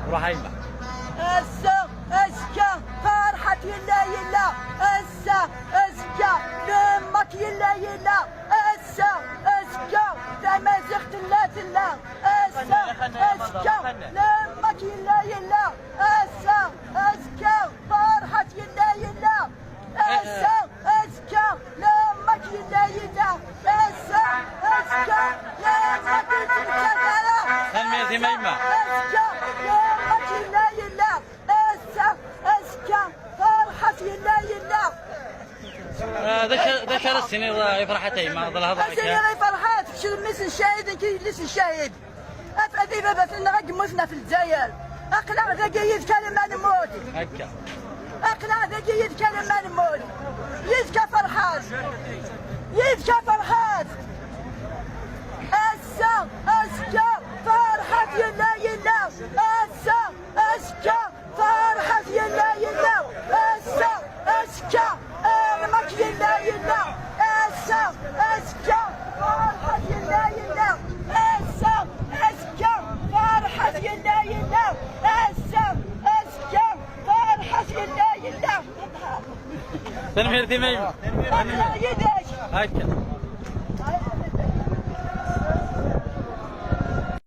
ورهيمة اسا اسكا فرحة يلا يلا اسا اسكا لمك يلا يلا اسا اسكا تمازيغ تلا تلا اسا اسكا لمك يلا يلا اسا اسكا فرحة يلا يلا اسا اسكا لمك يلا يلا اسا اسكا لمك يلا يلا تنمية ذميمة اسكا لمك يلا يلا اسا اسكا فرحة يلا يلا ذكر السنين يفرحتي ما ظل هذا السنين فرحات شو مثل الشاهد كي ليس الشاهد افادي بابا في النغاق مثنى في الجزائر اقلع ذاك يتكلم مع الموت هكا اقلع ذاك يتكلم مع الموت يزكى فرحات يزكى فرحات اسا اسكا فرحة يلا يلا اسا اسكا فرحة يلا يلا اسا اسكا المك يلا يلا اسا اسكا فرحة يلا يلا اسا اسكا فرحة يلا يلا اسا اسكا فرحة يلا يلا تنمية ذميمة اقلع يدك هكا